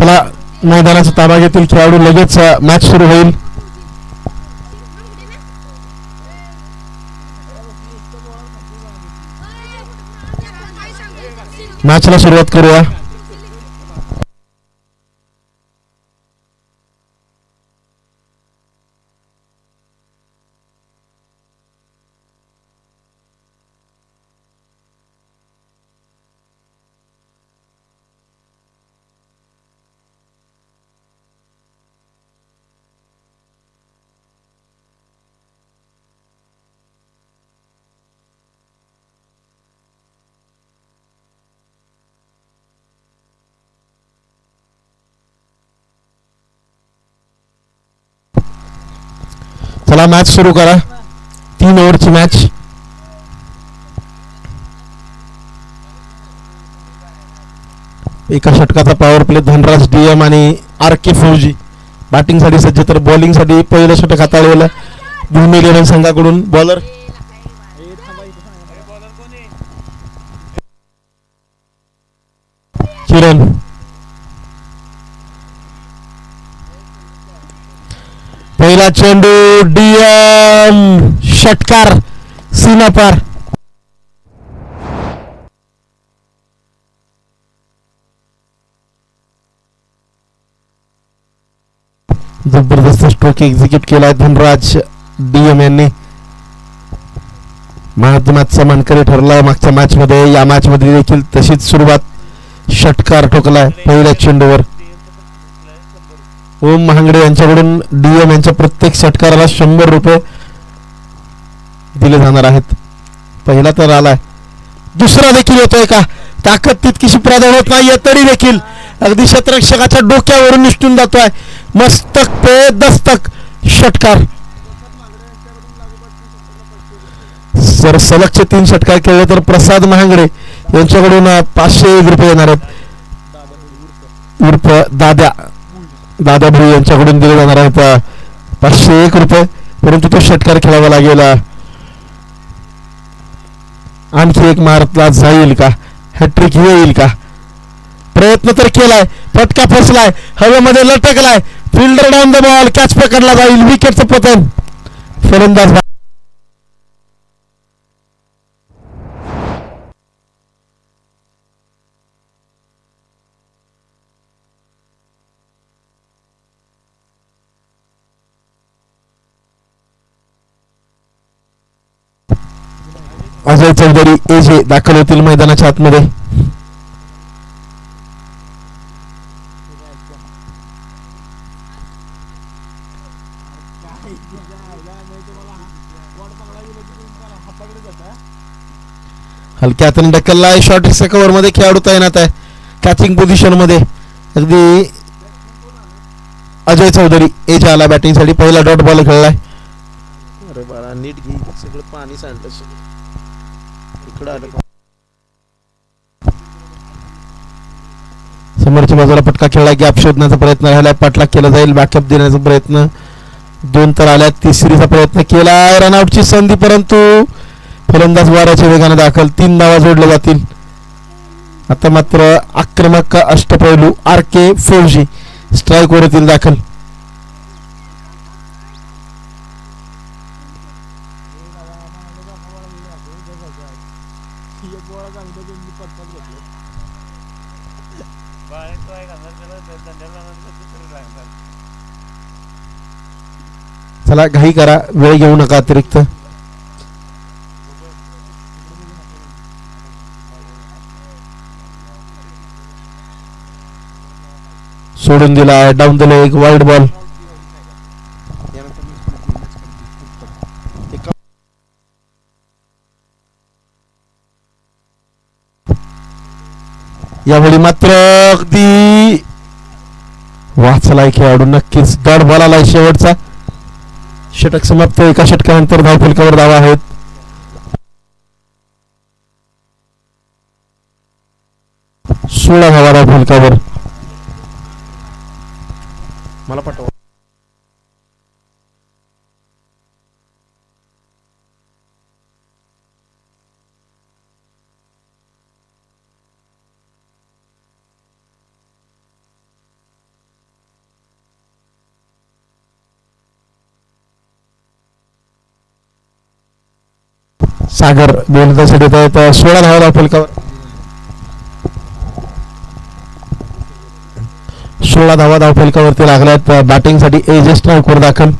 चला मैदानाचा ताबा घेतील खेळाडू, लगेच मॅच सुरू होईल. मॅचला सुरुवात करूया. चला मॅच सुरू करा. 3 ओव्हरची मॅच. एका षटकाचा पॉवर प्ले. धनराज DM आणि RK फौजी बॅटिंगसाठी सज्ज, तर बॉलिंगसाठी पहिलं षटक हाताळलेलं भूमी 11 संघाकडून. बॉलर किरण. पहिला चेंडू DM, षटकार सीमापार. जबरदस्त स्ट्रोक एक्झिक्यूट केलाय धनराज DM यांनी. मॅचचा मानकरी ठरला मागच्या मॅच मध्ये. या मॅच मध्ये देखील तशीच सुरुवात. षटकार ठोकलाय पहिल्या चेंडूवर. ओम महांगडे यांच्याकडून DM यांच्या प्रत्येक षटकाराला 100 रुपये दिले जाणार आहेत. पहिला तर आलाय, दुसरा देखील येतोय का? ताकद तितकीशी प्रदान होत नाहीये तरी देखील अगदी क्षेत्ररक्षकाच्या डोक्यावरून निष्ठून जातोय. मस्तक पे दस्तक, षटकार. जर सलगचे 3 षटकार खेळले तर प्रसाद महांगडे यांच्याकडून 501 रुपये येणार आहेत. उर्फ दादा भुई यांच्याकडून दिले जाणार आहेत 501 रुपये. परंतु तो षटकार खेळावा लागेल. आणखी एक मारला जाईल का? हॅट्रिक येईल का? प्रयत्न तर केलाय, फटका फसलाय, हवेमध्ये लटकलाय. Fielder down the ball, catch पकडला जाईल. विकेटचं पतन. फलंदाज अजय चौधरी AJ दाखल होतील मैदानाच्या आतमध्ये. हलक्या हाताने ढकललाय. शॉर्ट कव्हर मध्ये खेळाडू तैनात आहे कॅचिंग पोझिशन मध्ये. अगदी अजय चौधरी AJ आला बॅटिंग साठी. पहिला डॉट बॉल खेळलाय. अरे बाळा नीट घे, सगळं पाणी सांडलं. समोरच्या बाजूला फटका खेळला. गॅप शोधण्याचा प्रयत्न राहिला. पाठलाग केला जाईल. बॅकअप देण्याचा प्रयत्न. 2 तर आल्या. तिसरीचा प्रयत्न केला. रनआउटची संधी, परंतु फलंदाज वाऱ्याच्या वेगाने दाखल. 3 धावा जोडल्या जातील. आता मात्र आक्रमक अष्टपैलू RK फौजी स्ट्राईक वर येतील दाखल. चला घाई करा, वेळ घेऊ नका अतिरिक्त. सोडून दिला. Down the leg, wide ball. यावेळी मात्र अगदी वाचलाय खेळाडू. नक्कीच डॉट बॉल आलाय शेवटचा. षटक समाप्त. एका षटकानंतर धावफलकावर धावा आहेत. सोळा धावा धावफलकावर. मला पाठवा. सागर गोलंदाजीसाठी येत आहेत. 16 धावा धावफलकावर 16 धावा धावफलकावरती लागल्यात. बॅटिंगसाठी एजे स्ट्राईकवर दाखल.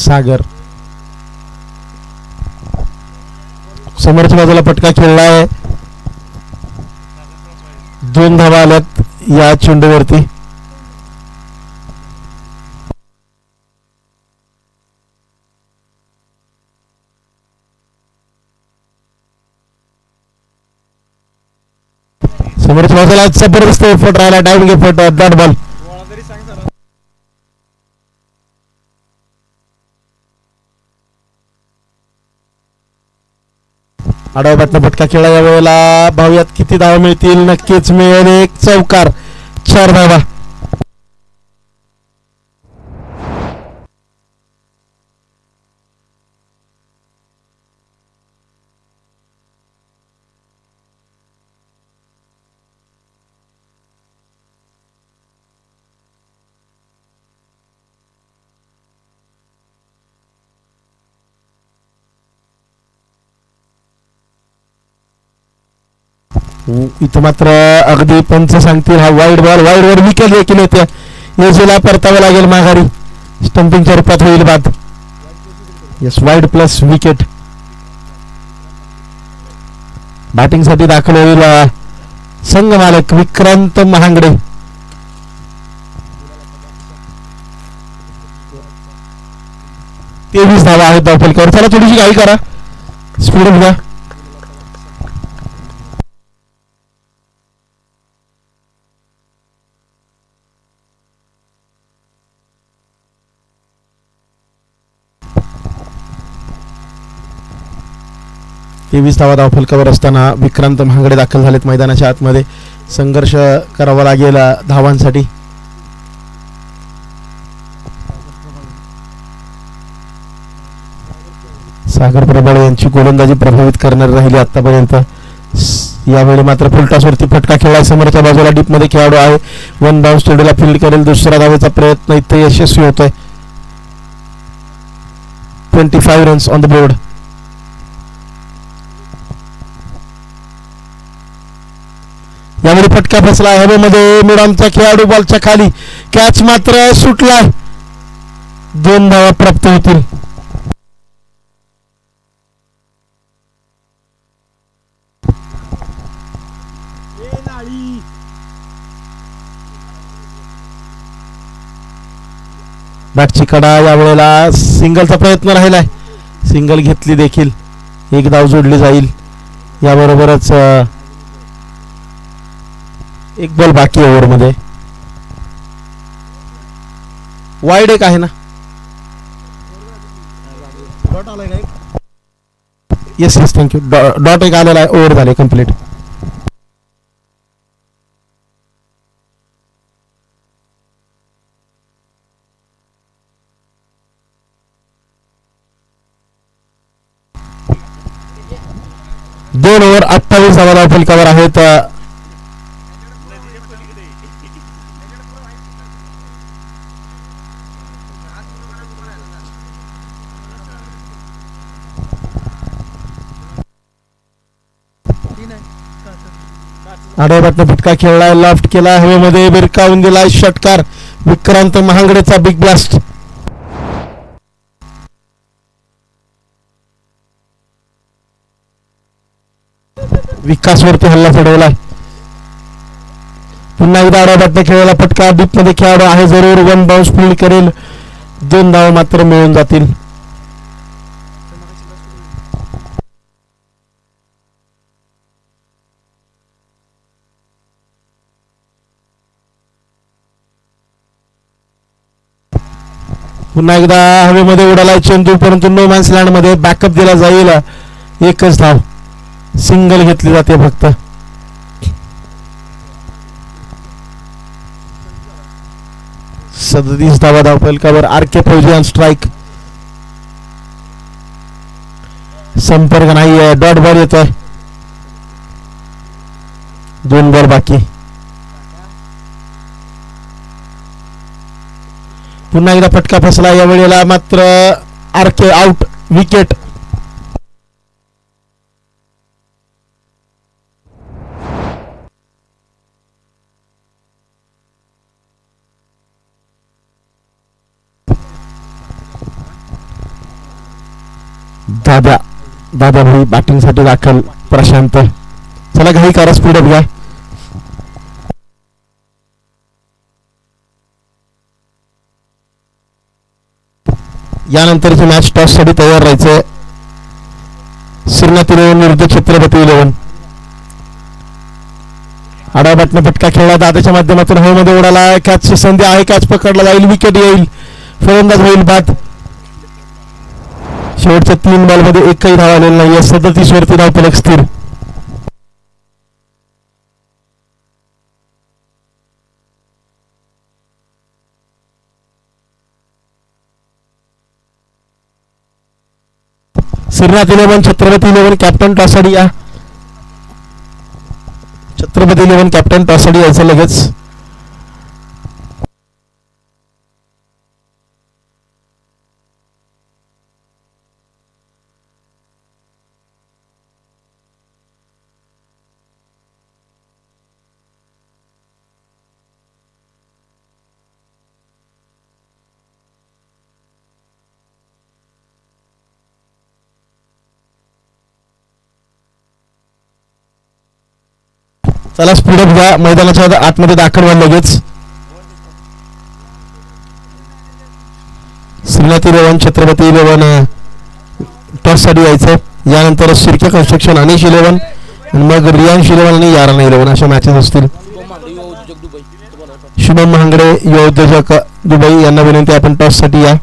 सागर समोरच्या बाजूला फटका खेळलाय. 2 धावा आल्यात या चेंडूवरती. समोरच्या बाजूला जबरदस्त एफर्ट राहिला. Diving effort. Dot ball. आडव्या बॅटनं फटका खेळला. या वेळेला भाव्यात किती धावा मिळतील? नक्कीच मिळेल. एक चौकार. 4 धावा. इथं मात्र अगदी पंच सांगतील हा वाईड बॉल. वाईड वर विकेट देखील होत्या. येजूला परतावं लागेल माघारी. स्टंपिंगच्या रूपात होईल बाद. Yes, wide plus wicket. बॅटिंगसाठी दाखल होईल संघ मालक विक्रांत महांगडे. तेवीस धावा आहेत धावफलकावर. चला थोडीशी घाई करा. स्पीड घ्या. तेवीस धावा धावफलकावर असताना विक्रांत महांगडे दाखल झालेत मैदानाच्या आतमध्ये. संघर्ष करावा लागेल धावांसाठी. सागर प्रभाळे यांची गोलंदाजी प्रभावित करणारी राहिली आतापर्यंत. यावेळी मात्र फुलटॉसवरती फटका खेळला. समोरच्या बाजूला डीप मध्ये खेळाडू आहे. 1 बाउन्स चेंडूला फील्ड करेल. दुसऱ्या धावेचा प्रयत्न इथे यशस्वी होतोय. 25 रन्स ऑन द बोर्ड. यामुळे फटका फसला. हवेमध्ये मिडॉनचा खेळाडू बॉलच्या खाली. कॅच मात्र सुटला. 2 धावा प्राप्त होतील. बॅटची कडा. यावेळेला सिंगलचा प्रयत्न राहिलाय. सिंगल घेतली देखील. 1 धाव जोडली जाईल. याबरोबरच 1 बॉल बाकी ओव्हर मध्ये. वाईड एक आहे ना. Yes yes, thank you. डॉट एक आलेला आहे. ओव्हर झाले कंप्लीट. दोन ओव्हर 28 धावा धावफलकावर आहेत. आडव्या बॅटनं फटका खेळलाय. लेफ्ट केला. हवेमध्ये बिरकावून दिलाय. षटकार. विक्रांत महांगडेचा बिग ब्लास्ट. विकासवरती हल्ला चढवलाय. पुन्हा एकदा आडव्या बॅटनं खेळलेला फटका. डीप मध्ये खेळाडू आहे जरूर. 1 बाउन्स फील्ड करेल. 2 धावा मात्र मिळून जातील. पुन्हा एकदा हवेमध्ये उडालाय चेंडू, परंतु नो मॅन्स लँड मध्ये बॅकअप दिला जाईल. 1च धाव. सिंगल घेतली जाते फक्त. सदतीस धावा धावफलकावर. आर.के. फौजी ऑन स्ट्राईक. संपर्क नाही. डॉट बॉल येतोय. 2 बॉल बाकी. पुन्हा एकदा फटका फसला या वेळेला मात्र आरके आउट विकेट. दादा भाई बॅटिंग साठी दाखल. प्रशांत चला घाई करा स्पीड घ्या. यानंतरची मॅच टॉस साठी तयार राहायचं. श्रीनाथ 11 विरुद्ध छत्रपती 11. आडवा बॅटने फटका खेळला दादाच्या माध्यमातून हवेमध्ये उडाला. कॅचची संधी आहे. कॅच पकडला जाईल. विकेट येईल. फलंदाज होईल बाद. शेवटच्या 3 बॉलमध्ये एकही धाव आलेला नाहीये. 37 वरती धावफलक स्थिर. श्रीनाथ 11 छत्रपती 11 कॅप्टन टॉससाठी या. छत्रपती 11 कॅप्टन टॉससाठी यायचं लगेच. चला स्पीडअप घ्या. मैदानाच्या आतमध्ये दाखल व्हा लगेच. श्रीनाथ 11 छत्रपती 11 टॉस साठी यायचं. यानंतर शिर्के कन्स्ट्रक्शन अनिश 11 आणि मग रियांश 11 आणि याराना 11 अशा मॅचेस असतील. शुभम महांगडे युवा उद्योजक दुबई यांना विनंती आपण टॉस साठी या.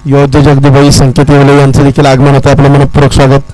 योद्योजक दुबई संकेत येवले यांचं देखील आगमन होतं. आपलं मनपूर्वक स्वागत.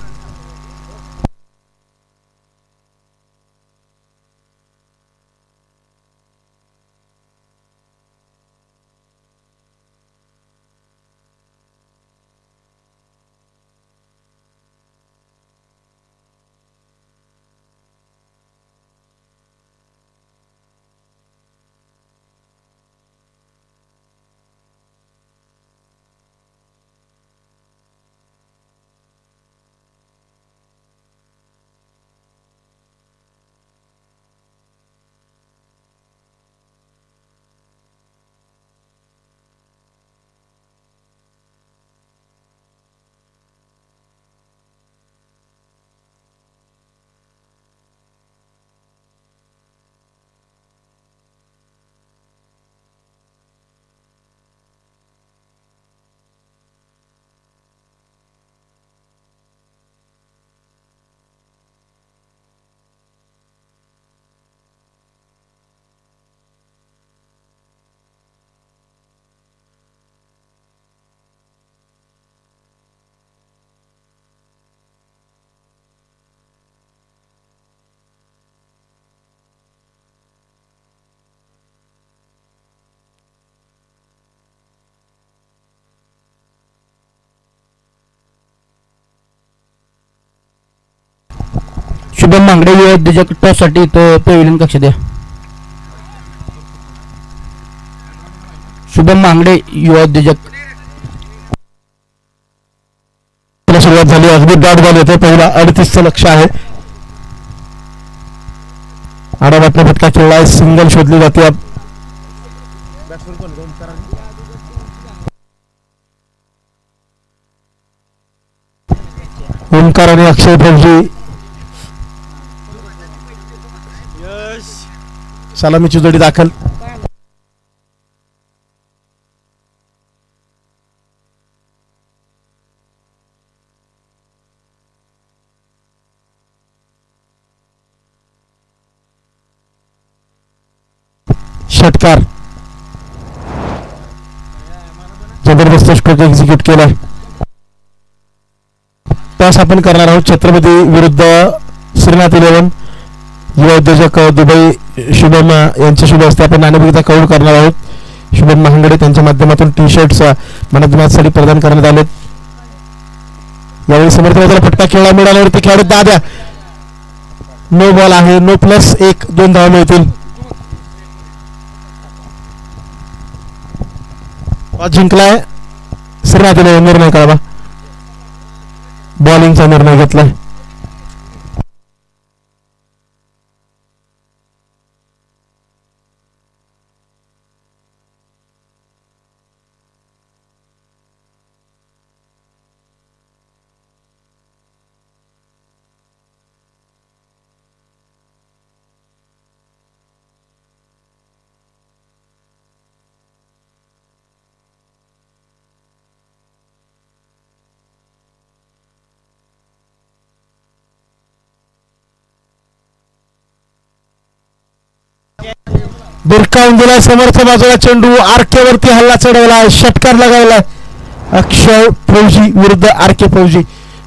शुभम मांगडे युवा उद्योजक टॉससाठी पेविलियन कक्ष द्या. शुभम मांगडे युवा उद्योजक. सुरुवात झाली. अगदी डॉट बॉल येते. पहिला 38चं लक्ष आहे. आडाबाटला फटका खेळला आहे. सिंगल शोधली जाते. ओमकार आणि अक्षय फौजी सलामीची जोडी दाखल. षटकार जबरदस्त स्ट्रोक एक्झिक्यूट केला. टॉस आपण करणार आहोत छत्रपती विरुद्ध श्रीनाथ 11. युवा उद्योजक दुबई शुभम यांच्या शुभ हस्ते आपण नाणेफेकीचा कौल करणार आहोत. शुभम महांगडे त्यांच्या माध्यमातून टी शर्ट्स मॅच प्रदान करण्यात आलेत. यावेळी समर्थ बाजूला फटका खेळला मिळाल्यावरती खेळाडू दाद्या नो बॉल आहे. नो प्लस 1 2 धावा मिळतील. जिंकलाय श्रीनाथीने निर्णय करावा. बॉलिंगचा निर्णय घेतलाय. बिरकावून दिला समर्थ बाजूला चेंडू आरकेवरती हल्ला चढवला. षटकार लगावलाय. अक्षय फौजी विरुद्ध आरके फौजी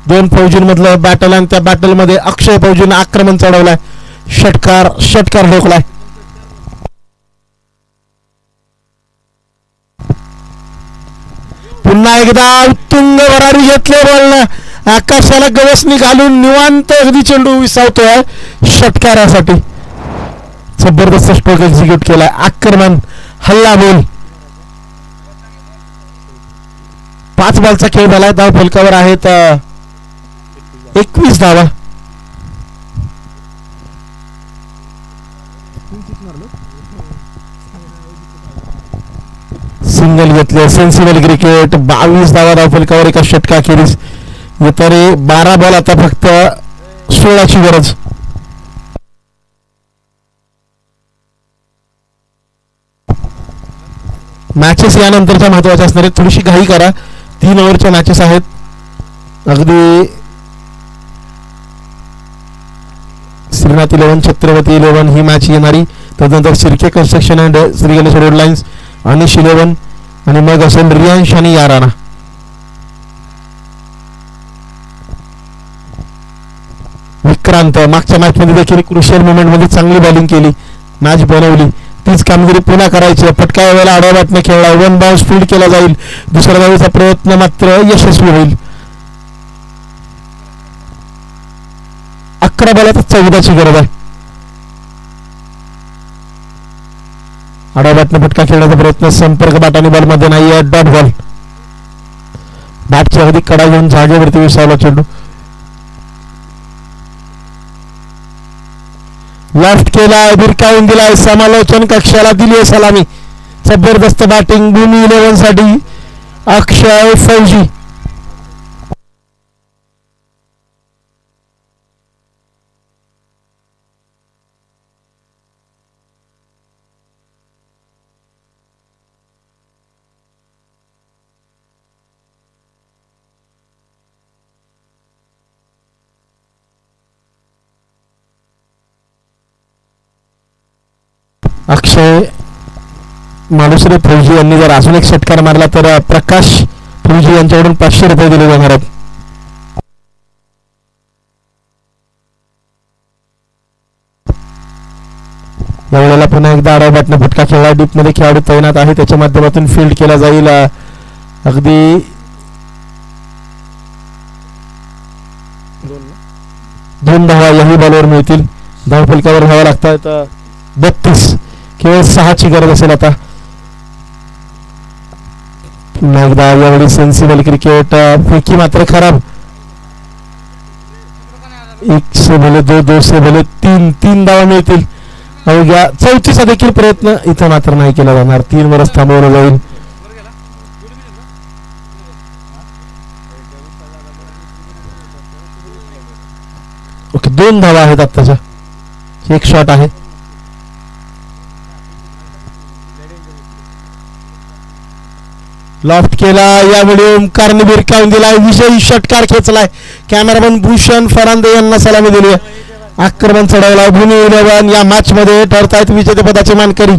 2 फौजींमधलं बॅटल आणि त्या बॅटल मध्ये अक्षय फौजीनं आक्रमण चढवलाय. षटकार ठोकलाय. पुन्हा एकदा उत्तुंग भरारी घेतले बॉलनं आकाशाला गवसणी घालून निवांत अगदी चेंडू विसावतोय. षटकारासाठी जबरदस्त स्ट्रोक एक्झिक्यूट केलाय. आक्रमण हल्ला बोल. 5 बॉलचा खेळ झालाय. धाव फलकावर आहेत 21 धावा. सिंगल घेतले. सेन्सिबल क्रिकेट 22 धावा धाव फलकावर एका षटकाखेरीज. इतर 12 बॉल आता फक्त 16ची गरज. मॅचेस यानंतरच्या महत्वाच्या असणार आहेत. थोडीशी घाई करा. 3 ओव्हरच्या मॅचेस आहेत. अगदी श्रीनाथ 11 छत्रपती 11 ही मॅच येणारी. त्यानंतर Sirke construction and Shri Ganesh road lines Anish 11 आणि मग असेल रियांश आणि याराना. विक्रांत मागच्या मॅच मध्ये देखील क्रुशियल मोमेंट मध्ये चांगली बॉलिंग केली. मॅच बनवली. तीच कामगिरी पुन्हा करायची. फटका वेळेला आडवा बॅटने खेळला. 1 बाउन्स फील्ड केला जाईल. दुसऱ्या धावेचा प्रयत्न मात्र यशस्वी होईल. 11 बॉलात 14ची गरज आहे. आडवा बॅटने फटका खेळण्याचा प्रयत्न. संपर्क बॅटाने बॉल मध्ये नाही आहे. Dot ball. बॅटची अगदी कडा घेऊन जागेवरती विसावला चेंडू. लेफ्ट केलाय. बिरकावून दिलाय. समालोचन कक्षाला दिली सलामी. जबरदस्त बॅटिंग भूमी 11 साठी अक्षय फौजी. अक्षय मालुसरे फौजी यांनी जर अजून एक षटकार मारला तर प्रकाश फौजी यांच्याकडून 500 रुपये दिले जाणार आहेत. यावेळेला पुन्हा एकदा आडवा बॅटने फटका खेळला. डीप मध्ये खेळाडू तैनात आहे. त्याच्या माध्यमातून फील्ड केला जाईल. अगदी 2 धावा याही बॉलवर मिळतील. धाव फलकावर धावा लागतात 32. केवळ 6ची गरज असेल आता. पुन्हा एकदा यावेळी सेन्सिबल क्रिकेट. फेकी मात्र खराब. 1 से भले 2 से भले 3 धावा मिळतील. अवघ्या 34चा देखील प्रयत्न इथं मात्र नाही केला जाणार. 3 वरच थांबवलं जाईल. ओके 2 धावा आहेत आत्ताच्या. 1 शॉट आहे. लॉफ्ट केला. यावेळी ओमकारने बिरकावून दिलाय. विजयी षटकार खेचलाय. कॅमेरामन भूषण फरांदे यांना सलामी दिली. आक्रमण चढवलाय. भूमी 11 या मॅच मध्ये ठरतायत विजेतेपदाचे मानकरी.